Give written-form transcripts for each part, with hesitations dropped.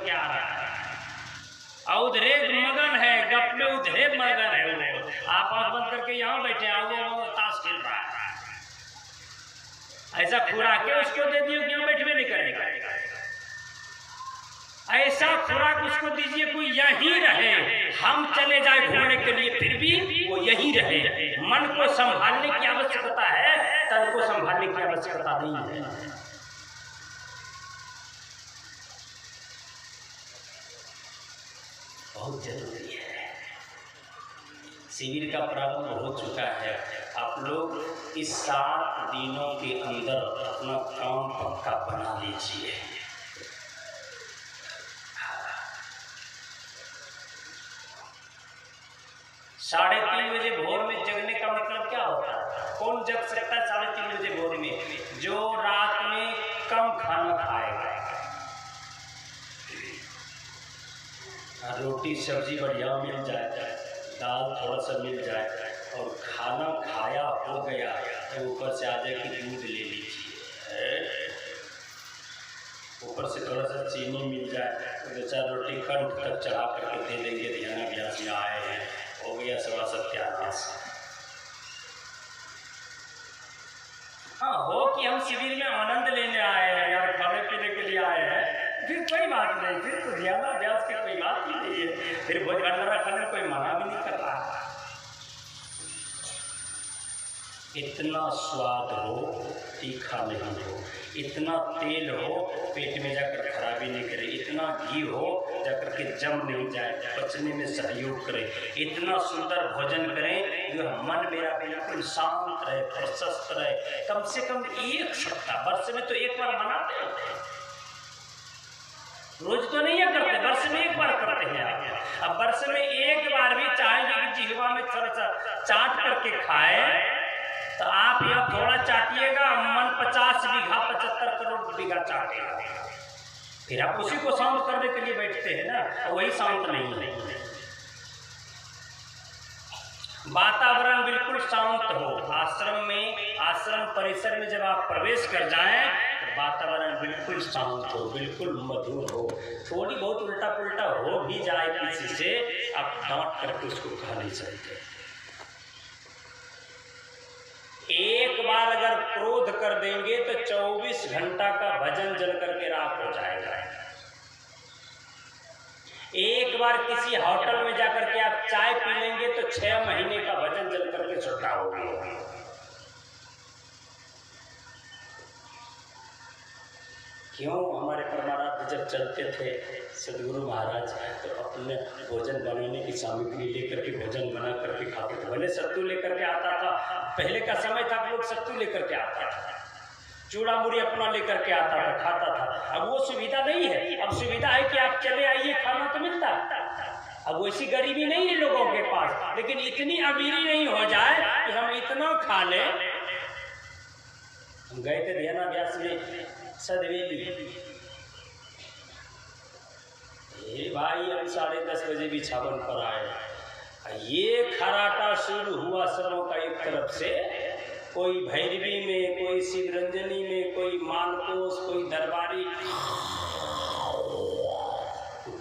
के आ रहा है, और उधरे मगन है, गप में उधरे मगन है वो। आप आंख बंद करके यहाँ बैठे हैं, वो ताश खेल रहा है। ऐसा खुराक के उसको दे दियो कि बैठवे नहीं करेगा। ऐसा खुराक उसको दीजिए कोई यहीं रहे, हम चले जाए घूमने के लिए फिर भी वो यहीं रहे। मन को संभालने की आवश्यकता है, तन को संभालने की आवश्यकता नहीं है। बहुत जरूरी है। शिविर का प्रारंभ हो चुका है। आप लोग इस 7 दिनों के अंदर अपना काम पक्का बना लीजिए। साढ़े 3 बजे भोर में जगने का मतलब क्या होता है? कौन जग सकता है 3:30 बजे भोर में? जो रात में कम खाना खाएगा, रोटी सब्जी बढ़िया मिल जाए, दाल थोड़ा सा मिल जाए, और खाना खाया हो गया तो ऊपर से आ जाए कि दूध ले लीजिए, ऊपर से थोड़ा सा चीनी मिल जाए तो 2-4 रोटी कंठ तक चढ़ा करके दे देंगे। ध्यान अभ्यास में आए हैं, हो गया सवा सत्यानाश। हाँ, हो कि हम शिविर में आनंद लेने आए हैं यार, खाने पीने के लिए आए हैं, फिर कोई बात नहीं, फिर तो ध्यान अभ्यास की कोई बात ही नहीं है। फिर भोजन खाने कोई मना भी नहीं कर रहा। इतना स्वाद हो तीखा नहीं हो, इतना तेल हो पेट में जाकर खराबी नहीं करे, इतना घी हो जाकर के जम नहीं जाए, पचने में सहयोग करे, इतना सुंदर भोजन करें जो मन मेरा बिल्कुल शांत रहे, प्रशस्त रहे। कम से कम 1 सप्ताह, वर्ष में तो 1 बार मनाते हैं, रोज तो नहीं करते, वर्ष में 1 बार करते हैं आप। अब वर्ष में 1 बार भी चाहेंगे कि जिहवा में थोड़ा सा चाट करके खाए, तो आप यह थोड़ा चाटिएगा, मन 50 बीघा 75 करोड़ बीघा चाटेगा। फिर आप उसी को शांत करने के लिए बैठते हैं ना, वही शांत नहीं है। वातावरण बिल्कुल शांत हो। आश्रम में, आश्रम परिसर में जब आप प्रवेश कर जाएं तो वातावरण बिल्कुल शांत हो, बिल्कुल मधुर हो। थोड़ी बहुत उल्टा पुल्टा हो भी जाए किसी से, आप डांट करके उसको कह नहीं सकते। एक बार अगर क्रोध कर देंगे तो 24 घंटा का भजन जल करके राख हो जाएगा। एक बार किसी होटल में जाकर के आप चाय पी लेंगे तो 6 महीने का भजन जल करके छुट्टा होगा। क्यों? हमारे परमाराध्य जब चलते थे सदगुरु महाराज, तो अपने भोजन बनाने की सामग्री लेकर के भोजन बना करके खाते थे। भले सत्तू लेकर के आता था, पहले का समय था लोग सत्तू लेकर के आता था, चूड़ा मुड़ी अपना लेकर के आता था, खाता था। अब वो सुविधा नहीं है। अब सुविधा है कि आप चले आइए, खाना तो मिलता है। अब वैसी गरीबी नहीं है लोगों के पास, लेकिन इतनी अमीरी नहीं हो जाए कि हम इतना खा लें। हम गए थे ध्यान अभ्यास में सदवेली, भाई हम 10:30 बजे बिछावन पर आए। ये खराटा शुरू हुआ सबों का एक तरफ से, कोई भैरवी में, कोई शिवरंजनी में, कोई मानकोस, कोई दरबारी,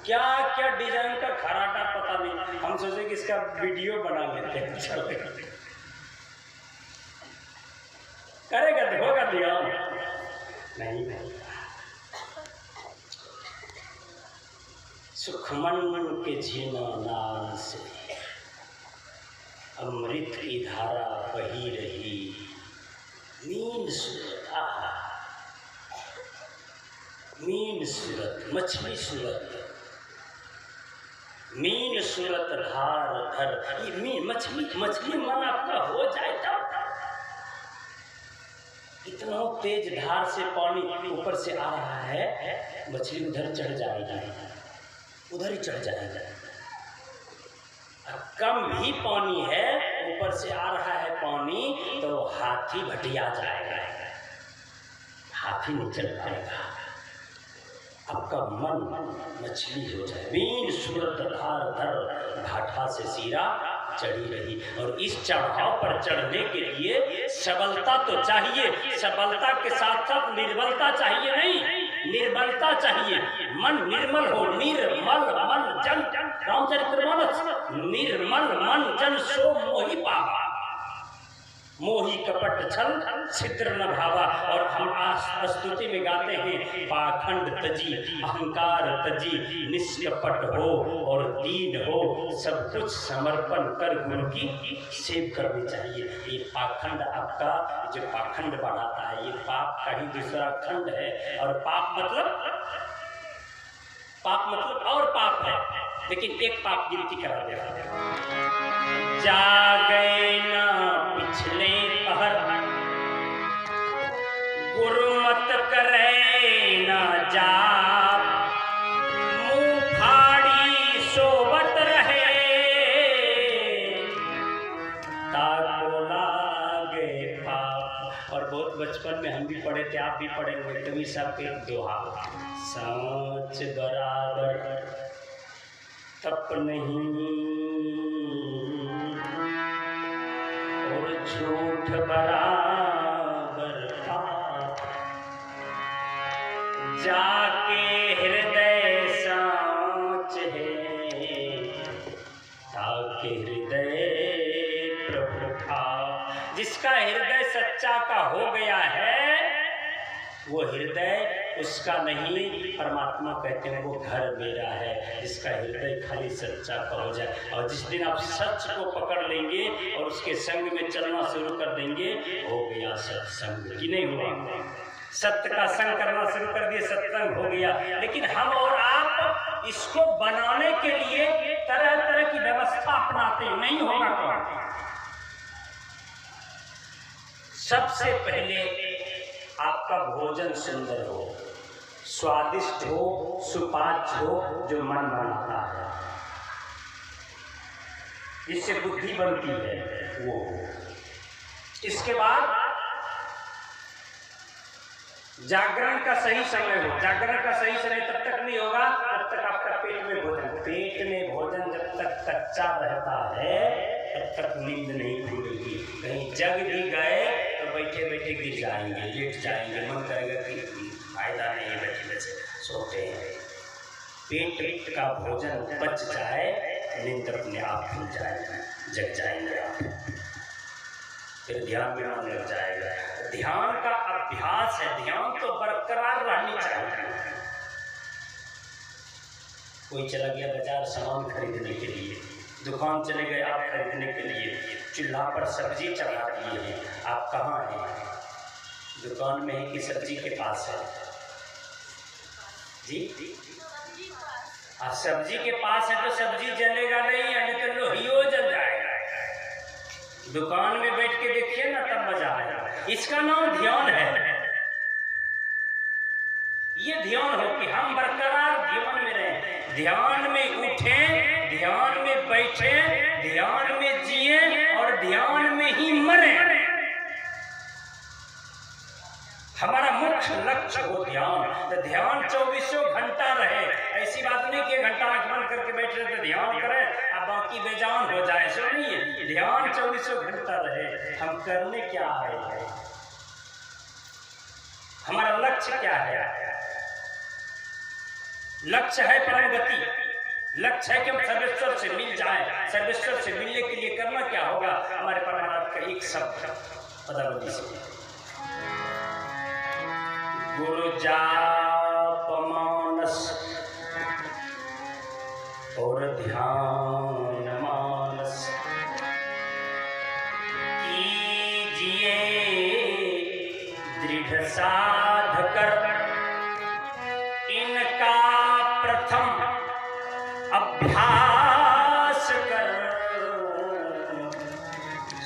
क्या क्या डिजाइन का खराटा पता नहीं। हम सोचे कि इसका वीडियो बना लेते हैं, करेगा तो होगा दिया नहीं। सुखमन के झीना नाल से अमृत की धारा बही रही, मीन सूरत, मीन सूरत, मछली सूरत, मीन सूरत धार धर। ये मीन मछली मन आपका हो जाए तब, इतना तेज धार से पानी ऊपर से आ रहा है, मछली उधर चढ़ जाएगी, उधर ही चढ़ जाएगा। कम भी पानी है, ऊपर से आ रहा है पानी, तो हाथी भटिया जाएगा, हाथी नहीं चल पाएगा। आपका मन मछली हो जाए। मीन सूरत धार धर, घाटा से सीरा चढ़ी रही। और इस चढ़ाव पर चढ़ने के लिए सबलता तो चाहिए, सबलता के साथ साथ निर्बलता चाहिए नहीं। निर्मलता चाहिए, मन निर्मल हो। निर्मल मन जन, रामचरितमानस, निर्मल मन जन सो मोहि पावा, मोही कपट छल छिद्र न भावा। और हम स्तुति में गाते हैं, पाखंड तजी अहंकार तजी, निष्कपट हो और दीन हो, सब कुछ समर्पण कर गुरु की सेव करनी चाहिए। ये पाखंड आपका जो पाखंड बढ़ाता है, ये पाप का ही दूसरा खंड है। और पाप मतलब और पाप है, लेकिन एक पाप गिनती करा दे रहा है। जागे ना पिछले पहर, गुरुमत करे ना जाप, मुँह फाड़ी सोबत रहे, ताको लागे पाप। और बहुत बचपन में हम भी पढ़े थे, आप भी पढ़े हुए, कवि साहब के दोहा, सांच बराबर तप नहीं और झूठ बराबर पाप, जाके हृदय सांच है, ताके हृदय प्रभु भाव। जिसका हृदय सच्चा का हो गया है, वो हृदय उसका नहीं, परमात्मा कहते हैं वो घर मेरा है। जिसका हृदय खाली सच्चा का हो जाए, और जिस दिन आप सच को पकड़ लेंगे और उसके संग में चलना शुरू कर देंगे, हो गया सत्संग। कि नहीं हुआ? सत्य का संग करना शुरू कर दिए, सत्संग हो गया। लेकिन हम और आप इसको बनाने के लिए तरह तरह की व्यवस्था अपनाते, नहीं होगा तो। सबसे पहले आपका भोजन सुंदर हो, स्वादिष्ट हो, सुपाच्य हो, जो मन बनाता है, जिससे बुद्धि बनती है, वो। इसके बाद जागरण का सही समय हो। जागरण का सही समय तब तक नहीं होगा जब तक आपका पेट में भोजन जब तक कच्चा रहता है, तब तक नींद नहीं खुलेगी। कहीं जग भी गए तो बैठे बैठे गिर जाएंगे, लेट जाएंगे, मन करेगा कि फायदा नहीं, बैठे बैठे सोते हैं। पेट का भोजन पच जाए, नींद अपने आप खुल जाएगा, जग जाएंगे आप, फिर ध्यान में मन लग जाएगा। ध्यान का अभ्यास है, ध्यान तो बरकरार रहनी चाहिए। कोई चला गया बाजार सामान खरीदने के लिए, दुकान चले गए आप खरीदने के लिए, चूल्हा पर सब्जी चढ़ा दिए हैं, आप कहाँ हैं? दुकान में है कि सब्जी के पास है? जी सब्जी के पास है तो सब्जी जलेगा नहीं, यानी तो लोहियो जल जाएगा। दुकान में बैठ के देखिए ना, तब मजा आएगा। इसका नाम ध्यान है। ये ध्यान हो कि हम बरकरार ध्यान में रहें, ध्यान में उठें, ध्यान में बैठें, ध्यान में जिए और ध्यान में ही मरें। हमारा मुख्य लक्ष्य हो ध्यान। तो ध्यान 24 घंटा रहे। ऐसी बात नहीं कि 1 घंटा आंख बंद करके बैठ रहे तो ध्यान करें, अब बाकी बेजान हो जाए, सो नहीं है। ध्यान 24 घंटा रहे। हम करने क्या आए हैं, हमारा लक्ष्य क्या है? लक्ष्य है परम गति, लक्ष्य है कि हम सर्वेश्वर से मिल जाएं। सर्वेश्वर से मिलने के लिए करना क्या होगा? हमारे परमात्मा का एक शब्द पदावली से, गुरु जाप मानस और ध्यान मानस कीजिए, दृढ़ साध कर इनका प्रथम अभ्यास कर,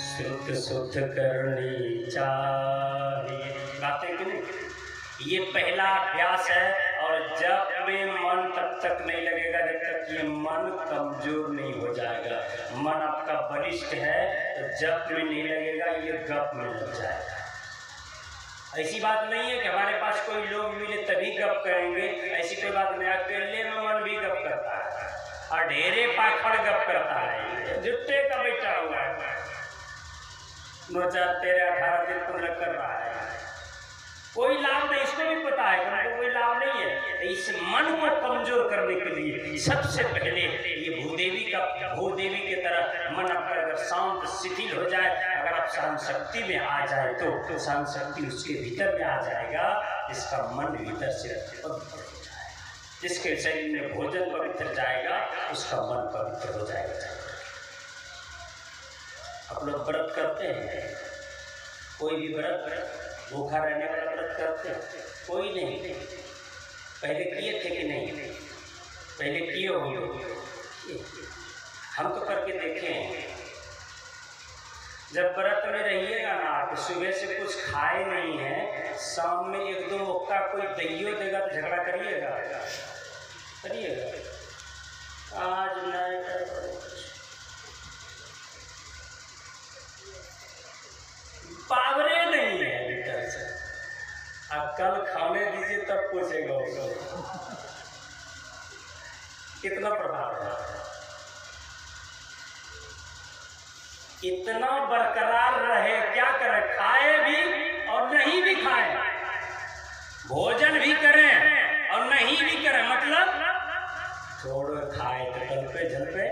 शुद्ध शुद्ध करनी चाहिए। गाते कि नहीं? ये पहला अभ्यास है। और जब में मन तब तक नहीं लगेगा जब तक ये मन कमजोर नहीं हो जाएगा। मन आपका बलिष्ठ है तो जब में नहीं लगेगा, ये गप में लग जाएगा। ऐसी बात नहीं है कि हमारे पास कोई लोग मिले तभी गप करेंगे, ऐसी कोई बात नहीं। अकेले में मन भी गप करता है और ढेरे पाखड़ गप करता है, जुट्टे का बैठा हुआ है, 2 4 13 18 दिन पूरा कर रहा है। कोई लाभ नहीं, इसको भी पता है उनको कोई लाभ नहीं है। इस मन को कमजोर करने के लिए सबसे पहले ये भूदेवी की तरह मन आपका अगर शांत शिथिल हो जाए, अगर आप सहन शक्ति में आ जाए तो सहन शक्ति उसके भीतर में आ जाएगा, जिसका मन भीतर से पवित्र हो जाएगा, जिसके शरीर में भोजन पवित्र जाएगा उसका मन पवित्र हो जाएगा। आप लोग व्रत करते हैं, कोई भी व्रत भूखा रहने वाला व्रत करते हैं? कोई नहीं। पहले किए थे कि नहीं? पहले किए होंगे, हम तो करके देखे हैं। जब व्रत में रहिएगा ना तो सुबह से कुछ खाए नहीं है, शाम में एक दो मौका कोई दइयो देगा तो झगड़ा करिएगा, आज नहीं पावरे नहीं है भीतर से। अब कल खाने दीजिए तब पूछेगा उसको कितना प्रभाव है। इतना बरकरार रहे, क्या करें, खाए भी और नहीं भी खाए, भोजन भी करें और नहीं भी करें, मतलब थोड़ा खाए तो तलपे झलपे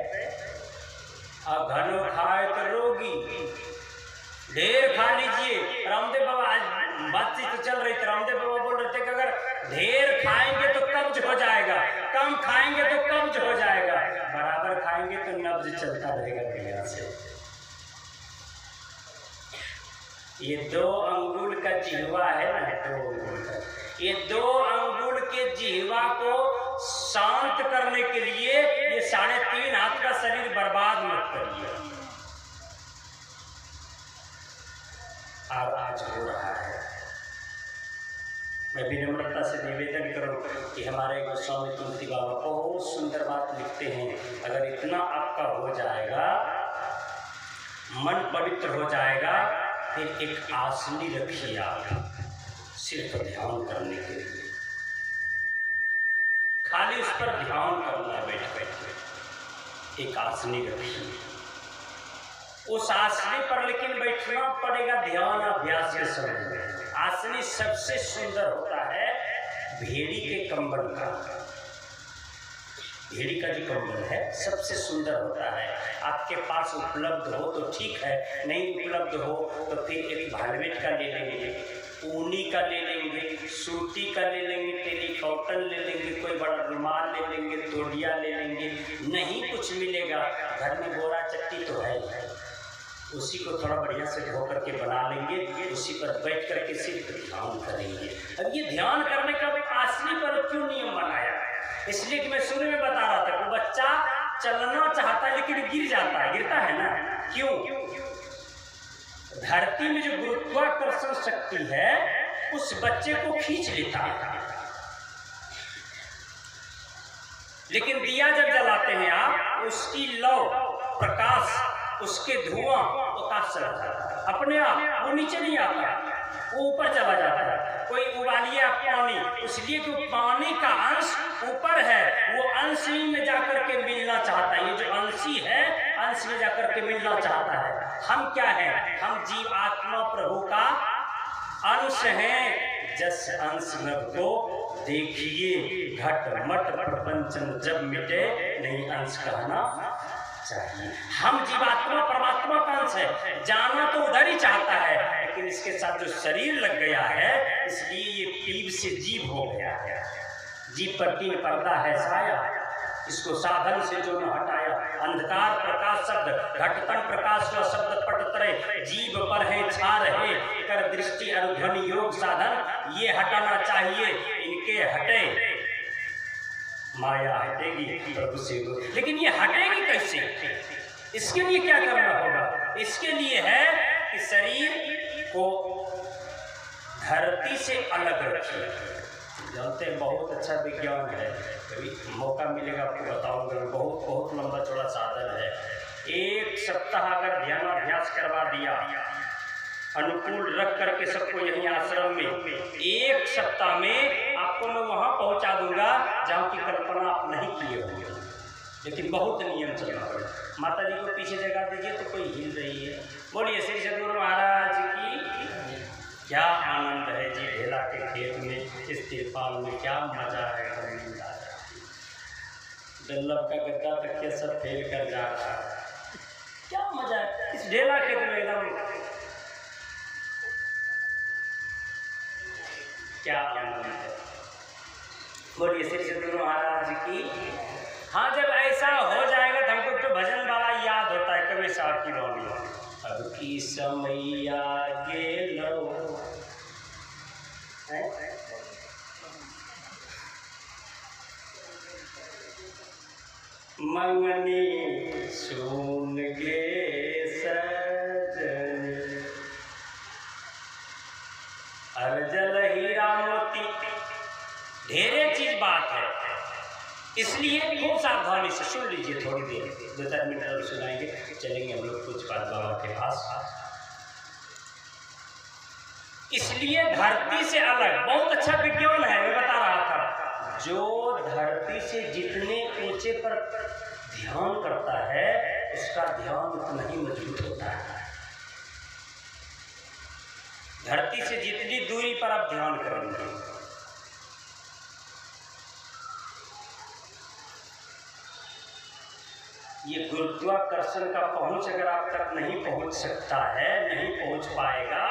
और घनो खाए तो रोगी, ढेर खा लीजिए। रामदेव बाबा आज बातचीत तो चल रही थी, रामदेव बाबा बोल रहे थे कि अगर ढेर खाएंगे तो कब्ज हो जाएगा, कम खाएंगे तो कब्ज हो जाएगा, बराबर खाएंगे तो नब्ज चलता रहेगा बढ़िया से। ये 2 अंगुल का जिह्वा है ना, 2 अंगुल का, ये 2 अंगुल के जिह्वा को शांत करने के लिए ये 3.5 हाथ का शरीर बर्बाद मत करिए। और आज हो रहा है। मैं विनम्रता से निवेदन करूं कि हमारे गोस्वामी तुलसी बाबा बहुत सुंदर बात लिखते हैं, अगर इतना आपका हो जाएगा, मन पवित्र हो जाएगा, फिर एक आसनी रखिए आप, सिर्फ ध्यान करने के लिए, खाली उस पर ध्यान करना, बैठ बैठ एक आसनी रखिए। उस आसनी पर लेकिन बैठना पड़ेगा ध्यान अभ्यास के समय में। आसनी सबसे सुंदर होता है भेड़ी के कंबल का, भेड़ी का जो कंबल है सबसे सुंदर होता है। आपके पास उपलब्ध हो तो ठीक है, नहीं उपलब्ध हो तो फिर एक वेलवेट का ले लेंगे, ऊनी का ले लेंगे, सूती का ले लेंगे, टेरिकॉटन ले लेंगे, कोई बड़ा रुमाल ले लेंगे, तोड़िया ले लेंगे। नहीं कुछ मिलेगा, घर में बोरा चट्टी तो है, उसी को थोड़ा बढ़िया से धो करके बना लेंगे, उसी पर बैठ करके सिर्फ ध्यान करेंगे। अब ये ध्यान करने का आसनी पर क्यों नियम बनाया? इसलिए कि मैं शुरू में बता रहा था, वो बच्चा चलना चाहता है लेकिन गिर जाता है, गिरता है ना, क्यों? धरती में जो गुरुत्वाकर्षण शक्ति है उस बच्चे को खींच लेता है। लेकिन दिया जब जलाते हैं आप, उसकी लौ प्रकाश, उसके धुआं आकाश चला जाता है अपने आप, वो नीचे नहीं आता, वो ऊपर चला जाता है। कोई उबालिए आप पानी, इसलिए कि पानी का अंश ऊपर है, वो अंश ही में जाकर के मिलना चाहता है। ये जो अंशी है अंश में जाकर के मिलना चाहता है। हम क्या है? हम जीव आत्मा प्रभु का अंश हैं। जस अंश नर को देखिए, घट मट प्रपंचन जब मिटे, नहीं अंश कहना चाहिए। हम जीवात्मा परमात्मा का अंश है, जाना तो उधर ही चाहता है, लेकिन इसके साथ जो शरीर लग गया है इसलिए ये पीब से जीव हो गया है। जीव पर 3 पर्दा है साया, इसको साधन से जो न हटाया। अंधकार प्रकाश शब्द, घटतन प्रकाश व शब्द पटतरे, जीव पर है छा रहे, कर दृष्टि अनुध्वनि योग साधन, ये हटाना चाहिए, इनके हटे माया हटेगी प्रभु से। लेकिन ये हटेगी कैसे? इसके लिए क्या करना होगा? इसके लिए है कि शरीर को धरती से अलग रखिए। जानते हैं बहुत अच्छा विज्ञान है, कभी मौका मिलेगा आपको बताऊंगा। बहुत बहुत लंबा चौड़ा साधन है। 1 सप्ताह अगर ध्यानाभ्यास करवा दिया, अनुकूल रख करके सबको यहीं आश्रम में, 1 सप्ताह में आपको मैं वहां पहुंचा दूंगा जहां की कल्पना आप नहीं किए होंगे। लेकिन बहुत नियम चलना पड़ेगा। माता जी को पीछे जगह दीजिए तो कोई हिल रही है। बोलिए श्री सद्गुरु महाराज की। क्या आनंद है जी ढेला के खेत में, इस तिरपाल में क्या मजा है। डल्लब का गद्दा तकिया सब फेल कर जा रहा है, क्या मजा है इस ढेला खेत में, एकदम क्या आनंद है। बोलिए श्री सद्गुरु महाराज की। हाँ, जब ऐसा हो जाएगा तो हमको तो भजन वाला याद होता है, कभी साहब की वाणी, अब की समैया गेलो मंगनी सुन गे सजन, अर्जल हीरा मोती, ढेरे चीज बात है, इसलिए खूब सावधानी से सुन लीजिए। थोड़ी देर 2-4 मिनट और सुनाएंगे, चलेंगे हम लोग कुछ बात बाबा के पास। इसलिए धरती से अलग बहुत अच्छा विज्ञान है, मैं बता रहा था, जो धरती से जितने ऊंचे पर ध्यान करता है उसका ध्यान उतना ही मजबूत होता है। धरती से जितनी दूरी पर आप ध्यान करेंगे, ये गुरुत्वाकर्षण का पहुंच अगर आप तक नहीं पहुंच सकता है, नहीं पहुंच पाएगा,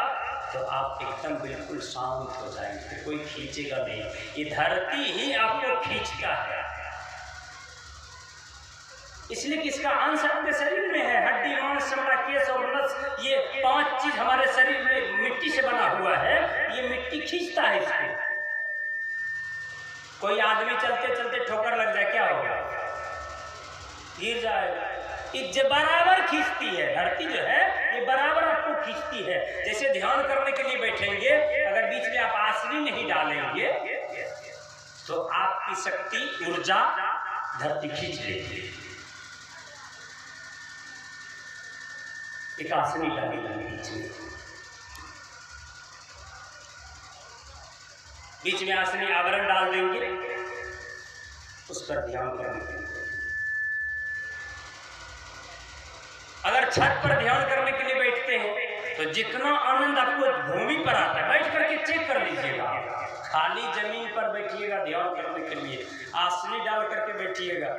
तो आप एकदम बिल्कुल शांत हो जाएंगे, कोई खींचेगा नहीं। ये धरती ही आपको खींचता है, इसलिए कि इसका अंश आपके शरीर में है। हड्डी, मांस, चमड़ा, केश और नस, ये 5 चीज हमारे शरीर में मिट्टी से बना हुआ है, ये मिट्टी खींचता है इसको। कोई आदमी चलते चलते ठोकर लग जाए, क्या होगा? गिर जाएगा। ये बराबर खींचती है, धरती जो है ये बराबर आपको खींचती है। जैसे ध्यान करने के लिए बैठेंगे, अगर बीच में आप आसनी नहीं डालेंगे तो आपकी शक्ति, ऊर्जा धरती खींच लेगी। एक आसनी डाली बीच में आसनी आवरण डाल देंगे, उस पर ध्यान करने के लिए। अगर छत पर ध्यान करने के लिए बैठते हैं तो जितना आनंद आपको भूमि पर आता है, बैठ करके चेक कर लीजिएगा। खाली जमीन पर बैठिएगा ध्यान करने के लिए, आसनी डाल करके बैठिएगा,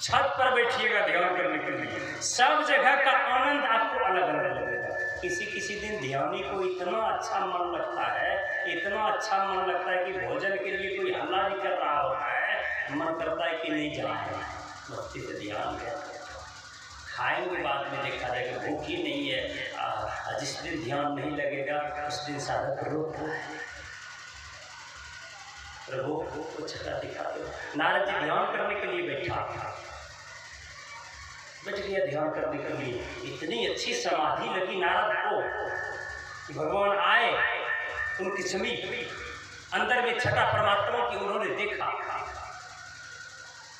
छत पर बैठिएगा ध्यान करने के लिए, सब जगह का आनंद आपको अलग अलग लगेगा। किसी दिन ध्यानी को इतना अच्छा मन लगता है, इतना अच्छा मन लगता है कि भोजन के लिए कोई हल्ला नहीं कर रहा होता है, मन करता है कि नहीं जाए, भक्ति से ध्यान करते खाएंगे, बाद में देखा जाएगा, भूख ही नहीं है। जिस दिन ध्यान नहीं लगेगा उस दिन साधक रोग है। प्रभु को छटा दिखा दो। नारद जी ध्यान करने के लिए बैठ गया, ध्यान करने के लिए इतनी अच्छी समाधि लगी नारद को कि भगवान आए उनकी समीप, अंदर में छटा परमात्मा की उन्होंने देखा।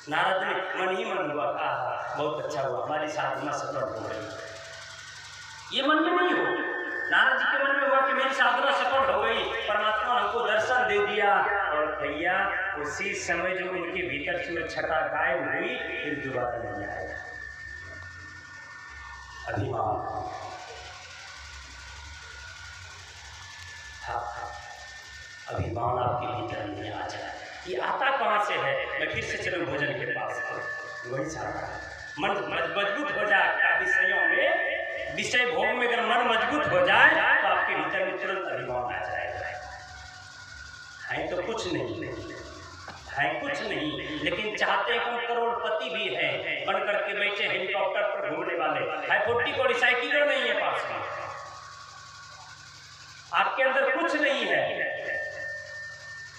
नारद ने मन ही मन हुआ, कहा बहुत अच्छा हुआ, हमारी साधना सफल हो गई। ये मन में नहीं हो, नारद जी के मन में हुआ कि मेरी साधना सफल हो गई, परमात्मा हमको दर्शन दे दिया। और भैया उसी समय जो उनके भीतर से छटा गायब हुई, फिर दोबारा नहीं आया। अभिमान, अभिमान आपके भीतर नहीं आ जाए। ये आता कहाँ से है? मैं फिर से चलूँ भोजन के पास, वही सारा मन मजबूत हो जाए विषयों में, विषय भोग में अगर मन मजबूत हो जाए तो आपके भीतर में तुरंत अभिमान आ जाएगा। है तो कुछ नहीं, है कुछ नहीं, लेकिन चाहते हैं कि करोड़पति भी है, बन करके बैठे हेलीकॉप्टर पर घूमने वाले, है 40 कोड़ी साइकिलों नहीं है पास में, आपके अंदर कुछ नहीं है।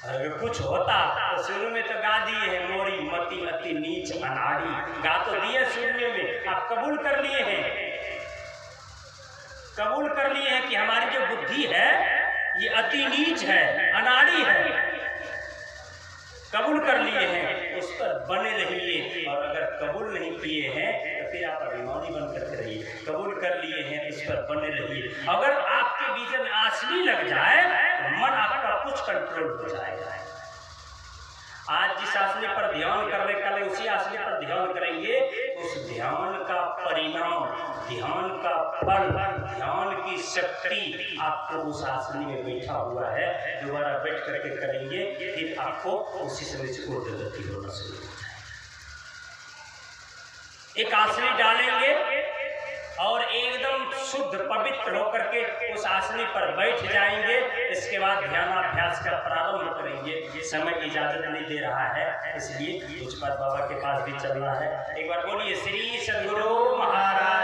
अगर कुछ होता तो शुरू में तो गा दिए है, मोरी मति अति नीच अनाड़ी, गा तो दिए शुरू में, आप कबूल कर लिए हैं, कबूल कर लिए हैं कि हमारी जो बुद्धि है ये अति नीच है, अनाड़ी है, कबूल कर लिए हैं, उस पर बने रहिए। और अगर कबूल नहीं किए हैं तो फिर आप अभिमानी बन करके रहिए, कबूल कर लिए हैं इस पर बने रहिए। अगर आपके बीच में आसनी लग जाए तो मन आपका कुछ कंट्रोल हो जाएगा। आज जिस आसनी पर ध्यान कर रहे कल उसी आसनी पर ध्यान करेंगे, उस ध्यान का परिणाम, ध्यान का फल, ध्यान की शक्ति आपको उस आसनी में बैठा हुआ है दोबारा बैठ करके करेंगे, फिर आपको उसी समय से ऊर्ध्वगति होना शुरू होता है। एक आसनी डालेंगे और एकदम शुद्ध पवित्र होकर के उस आसनी पर बैठ जाएंगे। इसके बाद ध्यानाभ्यास का प्रारंभ करेंगे। समय इजाजत नहीं दे रहा है, इसलिए पूज्यपाद बाबा के पास भी चलना है। एक बार बोलिए श्री सद्गुरु महाराज